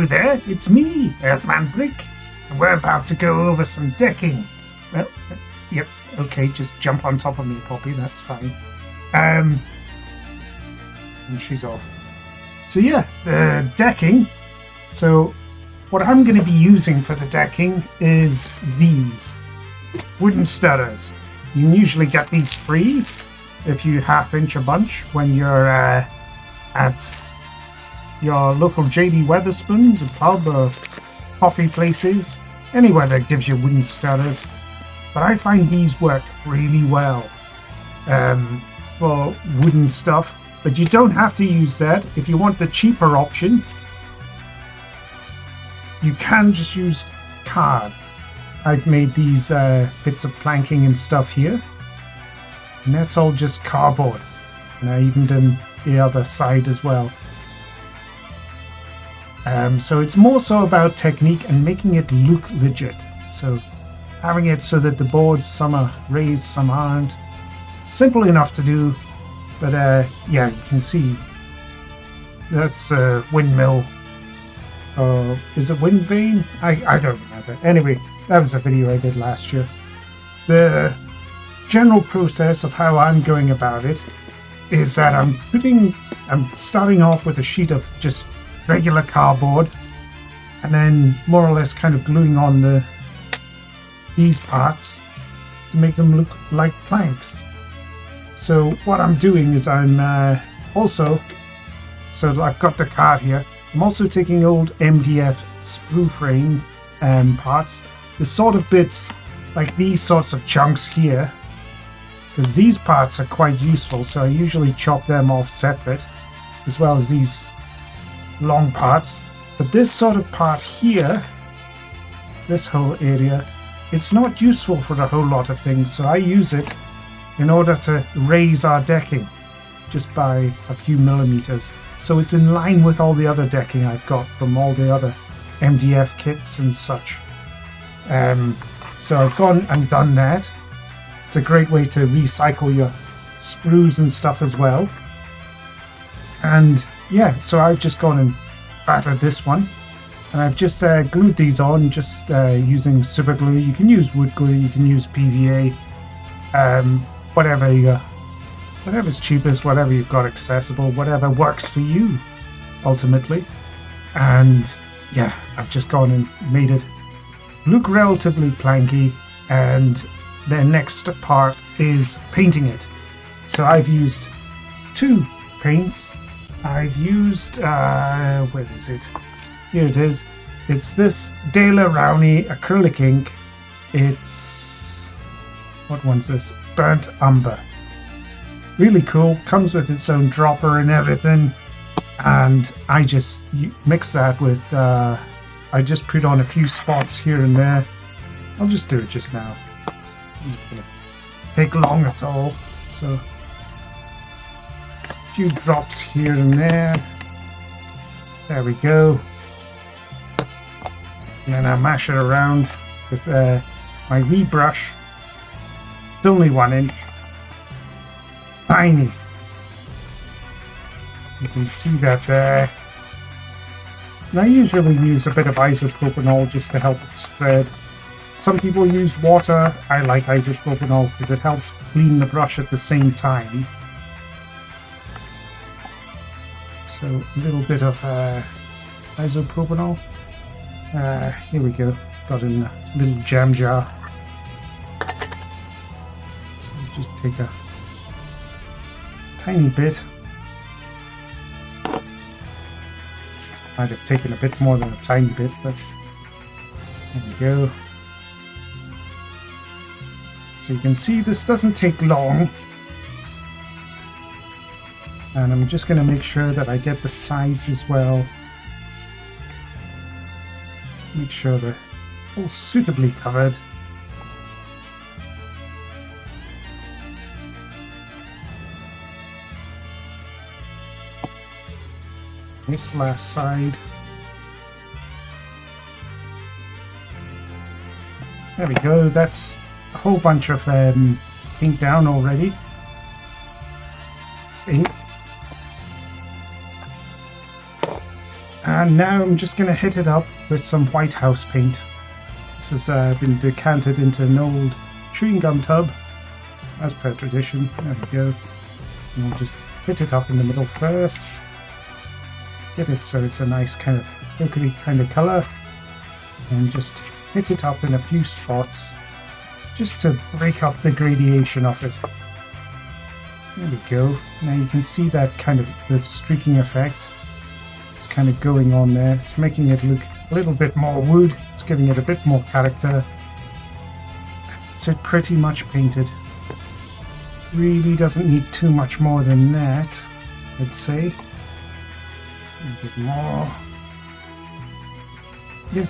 Hello there, it's me, earthmanbrick, and we're about to go over some decking. Well, yep, okay, just jump on top of me, Poppy, that's fine. And she's off. So yeah, the decking. So what I'm going to be using for the decking is these wooden studders. You can usually get these free if you half-inch a bunch when you're at your local JD Wetherspoons, a pub or coffee places, anywhere that gives you wooden studders. But I find these work really well for wooden stuff. But you don't have to use that. If you want the cheaper option, you can just use card. I've made these bits of planking and stuff here, and that's all just cardboard. And I even done the other side as well. So it's more so about technique and making it look legit. So having it so that the boards, some are raised, some aren't. Simple enough to do, but yeah, you can see that's a windmill. Is it wind vane? I don't remember. Anyway, that was a video I did last year. The general process of how I'm going about it is that I'm starting off with a sheet of just regular cardboard, and then more or less kind of gluing on these parts to make them look like planks. So what I'm doing is I'm also, so I've got the card here, I'm also taking old MDF sprue frame parts, the sort of bits like these sorts of chunks here, because these parts are quite useful, so I usually chop them off separate, as well as these long parts. But this sort of part here, this whole area, it's not useful for a whole lot of things, so I use it in order to raise our decking just by a few millimeters, so it's in line with all the other decking I've got from all the other MDF kits and such. So I've gone and done that. It's a great way to recycle your sprues and stuff as well. And yeah, so I've just gone and battered this one, and I've just glued these on just using super glue. You can use wood glue, you can use PVA, whatever's cheapest, whatever you've got accessible, whatever works for you ultimately. And yeah, I've just gone and made it look relatively planky, and the next part is painting it. So I've used two paints. I've used, where is it? Here it is. It's this De La Rowney acrylic ink. It's, what one's this? Burnt Umber. Really cool. Comes with its own dropper and everything. And I just mix that with, I just put on a few spots here and there. I'll just do it just now. It's not gonna take long at all. So, few drops here and there. There we go. And then I mash it around with my wee brush. It's only 1 inch. Tiny. You can see that there. And I usually use a bit of isopropanol just to help it spread. Some people use water. I like isopropanol because it helps clean the brush at the same time. So a little bit of isopropanol. Here we go. Got in a little jam jar. So just take a tiny bit. Might have taken a bit more than a tiny bit, but there we go. So you can see this doesn't take long. And I'm just going to make sure that I get the sides as well. Make sure they're all suitably covered. This last side. There we go. That's a whole bunch of ink down already. Ink. And now I'm just going to hit it up with some white house paint. This has been decanted into an old chewing gum tub, as per tradition. There we go. And we'll just hit it up in the middle first. Get it so it's a nice kind of ochre kind of colour. And just hit it up in a few spots, just to break up the gradation of it. There we go. Now you can see that kind of the streaking effect. It's kind of going on there. It's making it look a little bit more wood. It's giving it a bit more character. It's pretty much painted. Really doesn't need too much more than that, I'd say. A bit more. Yeah,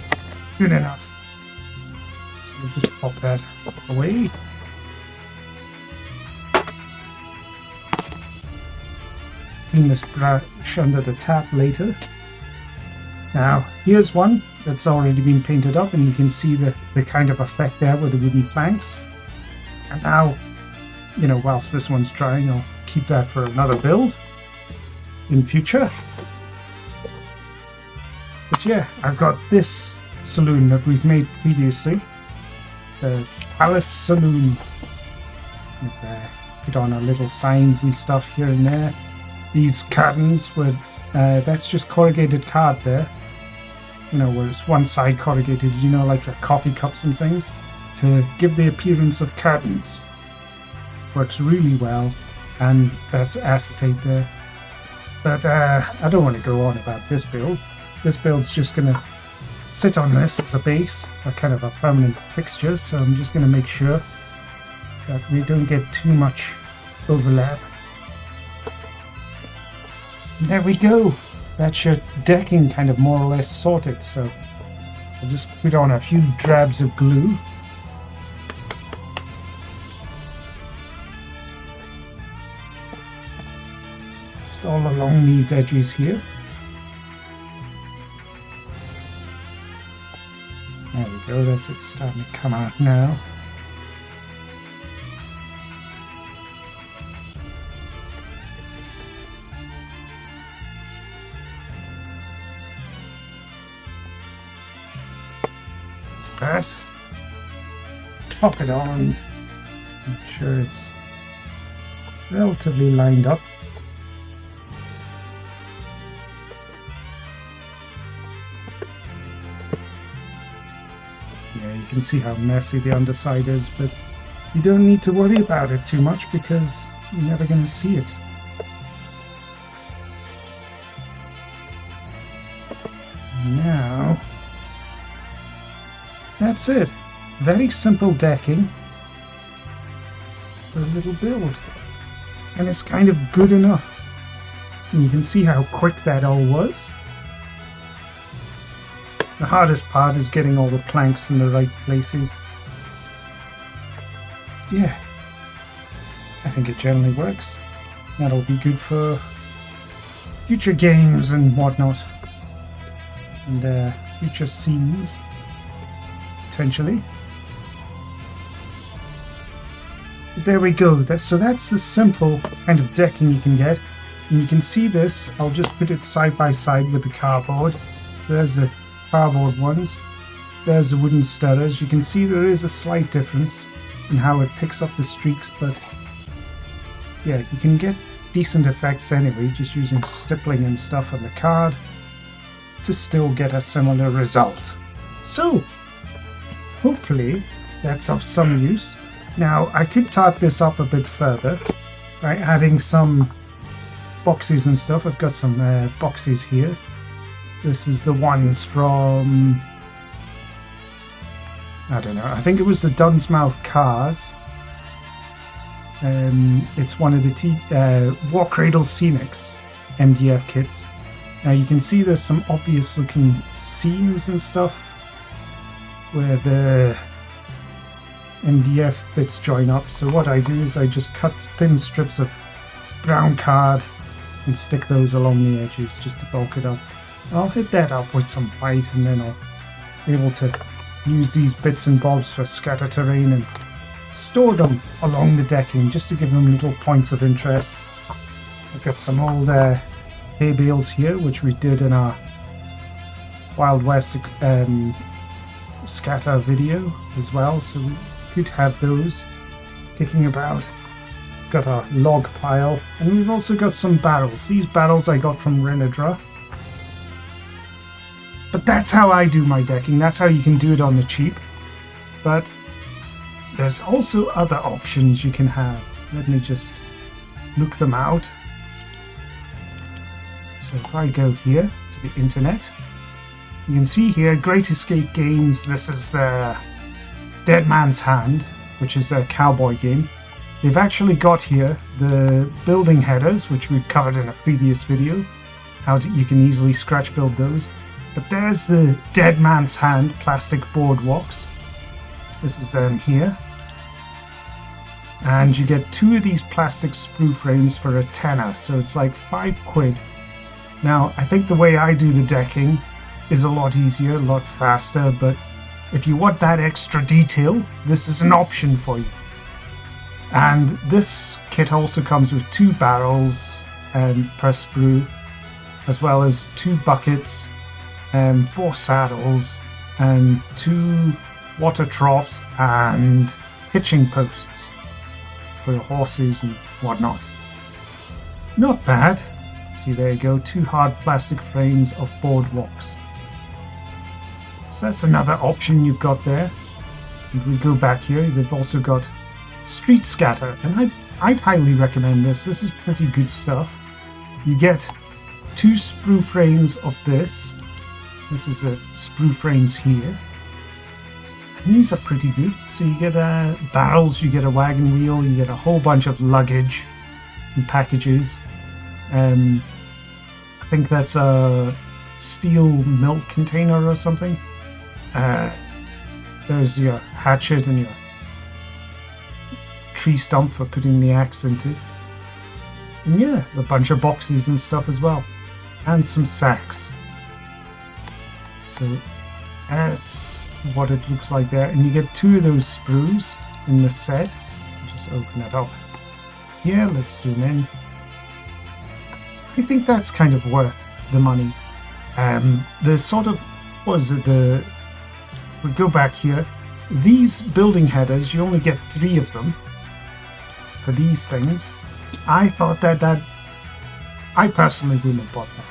good enough. So we'll just pop that away. Clean this brush under the tap later. Now, here's one that's already been painted up, and you can see the kind of effect there with the wooden planks. And now, you know, whilst this one's drying, I'll keep that for another build in future. But yeah, I've got this saloon that we've made previously, the Palace Saloon. With, put on our little signs and stuff here and there. These curtains were, that's just corrugated card there. You know, where it's one side corrugated, you know, like your coffee cups and things, to give the appearance of curtains. Works really well, and that's acetate there. But I don't want to go on about this build. This build's just going to sit on this as a base, a kind of a permanent fixture, so I'm just going to make sure that we don't get too much overlap. There we go. That's your decking kind of more or less sorted, so I'll just put on a few dabs of glue. Just all along these edges here. There we go, that's it starting to come out now. That. Top it on, make sure it's relatively lined up. Yeah, you can see how messy the underside is, but you don't need to worry about it too much because you're never going to see it. Now, that's it. Very simple decking for a little build. And it's kind of good enough. And you can see how quick that all was. The hardest part is getting all the planks in the right places. Yeah, I think it generally works. That'll be good for future games and whatnot. And future scenes. Potentially. But there we go. So that's the simple kind of decking you can get. And you can see this. I'll just put it side by side with the cardboard. So there's the cardboard ones. There's the wooden studders. You can see there is a slight difference in how it picks up the streaks, but yeah, you can get decent effects anyway, just using stippling and stuff on the card to still get a similar result. So hopefully that's of some use. Now I could tart this up a bit further by adding some boxes and stuff. I've got some boxes here. This is the ones from, I don't know, I think it was the Dunsmouth cars. It's one of the War Cradle Scenics MDF kits. Now you can see there's some obvious looking seams and stuff where the MDF bits join up. So what I do is I just cut thin strips of brown card and stick those along the edges just to bulk it up. I'll hit that up with some white, and then I'll be able to use these bits and bobs for scatter terrain and store them along the decking just to give them little points of interest. I've got some old hay bales here which we did in our Wild West scatter video as well, so we could have those kicking about. Got a log pile, and we've also got some barrels. These barrels I got from Renadra. But that's how I do my decking. That's how you can do it on the cheap. But there's also other options you can have. Let me just look them out. So if I go here to the internet, you can see here, Great Escape Games, this is the Dead Man's Hand, which is their cowboy game. They've actually got here the building headers, which we've covered in a previous video, you can easily scratch build those. But there's the Dead Man's Hand plastic boardwalks. This is them here. And you get 2 of these plastic sprue frames for a tenner, so it's like £5. Now, I think the way I do the decking is a lot easier, a lot faster, but if you want that extra detail, this is an option for you. And this kit also comes with 2 barrels per sprue, as well as 2 buckets, 4 saddles, and 2 water troughs and hitching posts for your horses and whatnot. Not bad. See, there you go, 2 hard plastic frames of boardwalks. So that's another option you've got there. If we go back here, they've also got street scatter, and I'd highly recommend this. This is pretty good stuff. You get 2 sprue frames of this. This is the sprue frames here. And these are pretty good. So you get barrels, you get a wagon wheel, you get a whole bunch of luggage and packages. I think that's a steel milk container or something. There's your hatchet and your tree stump for putting the axe into. And yeah, a bunch of boxes and stuff as well. And some sacks. So that's what it looks like there. And you get 2 of those sprues in the set. I'll just open it up. Yeah, let's zoom in. I think that's kind of worth the money. The sort of, what is it, we go back here. These building headers, you only get 3 of them for these things. I thought that I personally wouldn't have bought that.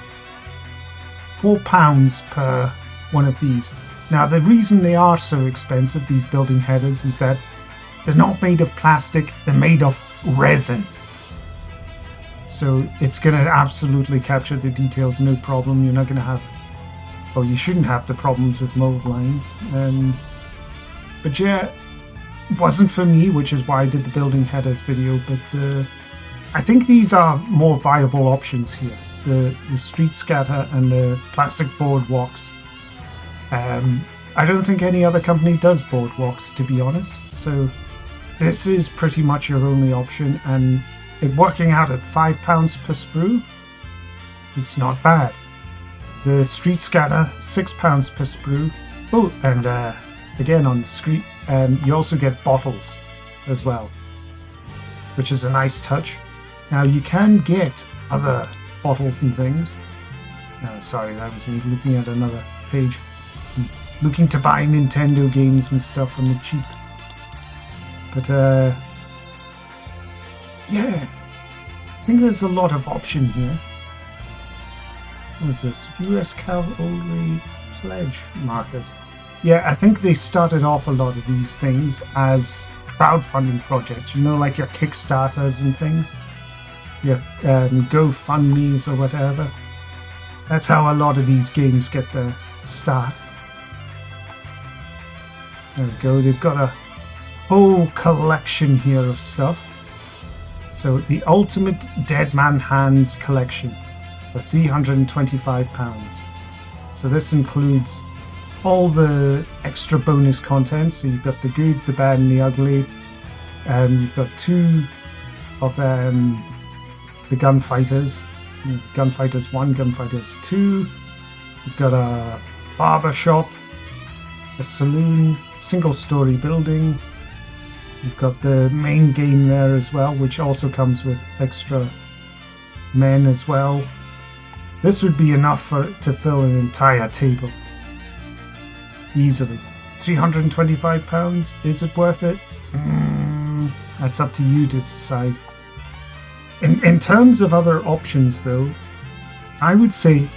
£4 per one of these. Now the reason they are so expensive, these building headers, is that they're not made of plastic, they're made of resin. So it's going to absolutely capture the details, no problem. You're not going to have, or you shouldn't have, the problems with mold lines. But yeah, it wasn't for me, which is why I did the building headers video. But I think these are more viable options here. The street scatter and the plastic boardwalks. I don't think any other company does boardwalks, to be honest. So this is pretty much your only option, and it working out at £5 per sprue, it's not bad. The street scatter, £6 per sprue. Oh, and again on the street, you also get bottles as well, which is a nice touch. Now you can get other bottles and things. Sorry, that was me looking at another page. Looking to buy Nintendo games and stuff on the cheap. But yeah, I think there's a lot of option here. What is this? US Cavalry Pledge markers. Yeah, I think they started off a lot of these things as crowdfunding projects, you know, like your Kickstarters and things, your GoFundMes or whatever. That's how a lot of these games get their start. There we go, they've got a whole collection here of stuff. So the Ultimate Dead Man Hands collection for £325. So this includes all the extra bonus content. So you've got the good, the bad, and the ugly. You've got 2 of the gunfighters. Gunfighters 1, gunfighters 2. You've got a barber shop, a saloon, single-story building. You've got the main game there as well, which also comes with extra men as well. This would be enough to fill an entire table. easily. £325, is it worth it? That's up to you to decide. In terms of other options though, I would say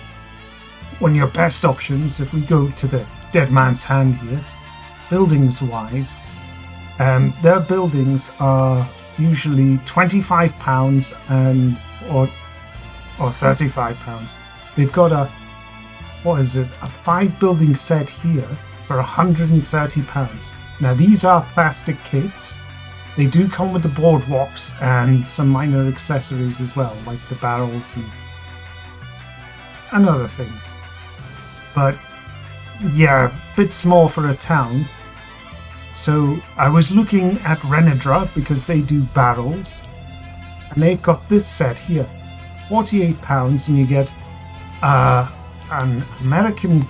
one of your best options, if we go to the dead man's hand here, buildings wise, their buildings are usually £25 or £35. They've got a 5 building set here for £130. Now these are plastic kits. They do come with the boardwalks and some minor accessories as well, like the barrels and other things. But yeah, a bit small for a town. So I was looking at Renedra because they do barrels, and they've got this set here, £48, and you get an American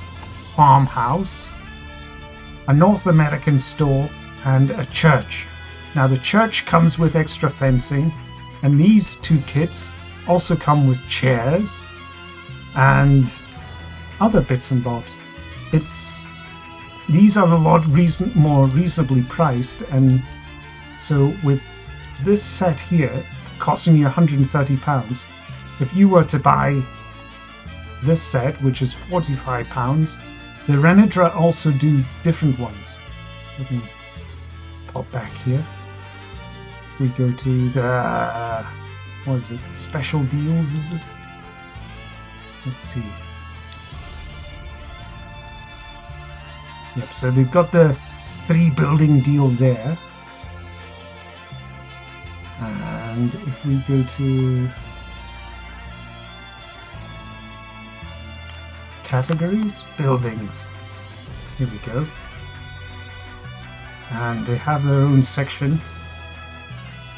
farmhouse, a North American store, and a church. Now the church comes with extra fencing, and these 2 kits also come with chairs and other bits and bobs. These are a lot more reasonably priced, and so with this set here costing you £130, if you were to buy this set, which is £45, the Renedra also do different ones. Let me pop back here. We go to the special deals, is it? Let's see. Yep, so they've got the 3 building deal there. And if we go to categories, buildings, here we go. And they have their own section.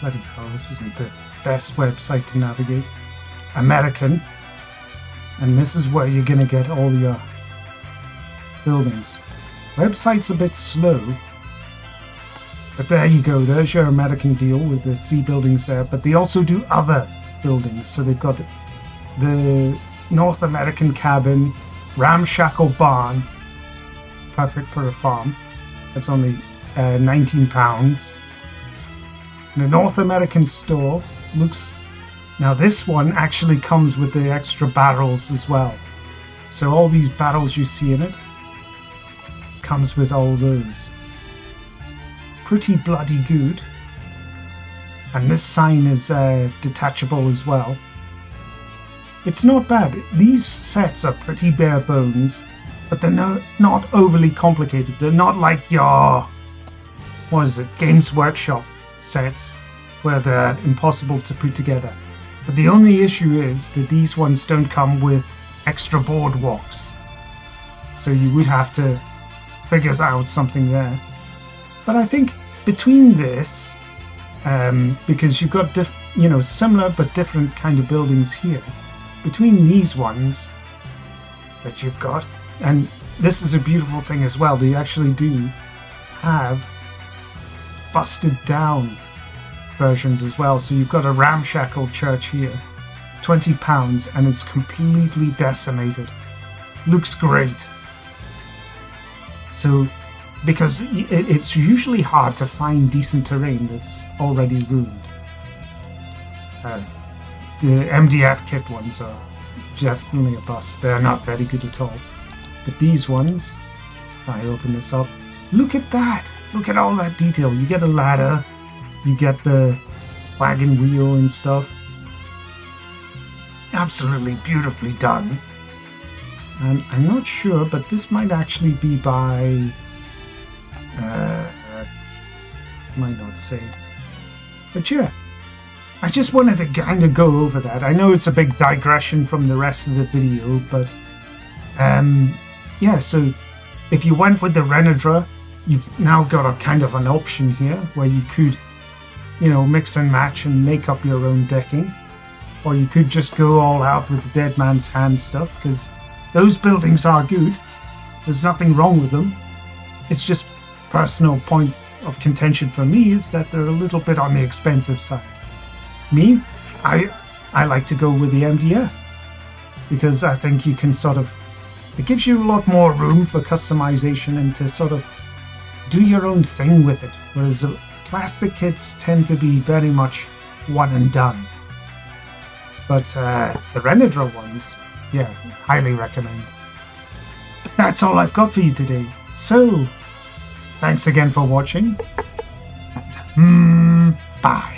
Bloody hell, this isn't the best website to navigate. American. And this is where you're going to get all your buildings. Website's a bit slow, but there you go. There's your American deal with the 3 buildings there. But they also do other buildings. So they've got the North American cabin, ramshackle barn, perfect for a farm. That's only £19. The North American store looks. Now this one actually comes with the extra barrels as well. So all these barrels you see in it comes with all those. Pretty bloody good. And this sign is detachable as well. It's not bad. These sets are pretty bare bones, but they're not overly complicated. They're not like your Games Workshop sets where they're impossible to put together. But the only issue is that these ones don't come with extra boardwalks. So you would have to figure out something there. But I think between this, because you've got similar but different kind of buildings here, between these ones that you've got, and this is a beautiful thing as well, they actually do have busted down versions as well. So you've got a ramshackle church here, £20, and it's completely decimated. Looks great. So, because it's usually hard to find decent terrain that's already ruined. The MDF kit ones are definitely a bust. They're not very good at all. But these ones, if I open this up, look at that! Look at all that detail. You get a ladder, you get the wagon wheel and stuff. Absolutely beautifully done. And I'm not sure, but this might actually be by... might not say. But yeah, I just wanted to kind of go over that. I know it's a big digression from the rest of the video, but yeah, so if you went with the Renedra, you've now got a kind of an option here where you could, mix and match and make up your own decking. Or you could just go all out with the Dead Man's Hand stuff, because those buildings are good. There's nothing wrong with them. It's just personal point of contention for me is that they're a little bit on the expensive side. Me, I like to go with the MDF because I think you can sort of It gives you a lot more room for customization and to sort of do your own thing with it, whereas the plastic kits tend to be very much one and done. But the Renadra ones, yeah, highly recommend. That's all I've got for you today. So, thanks again for watching, and bye.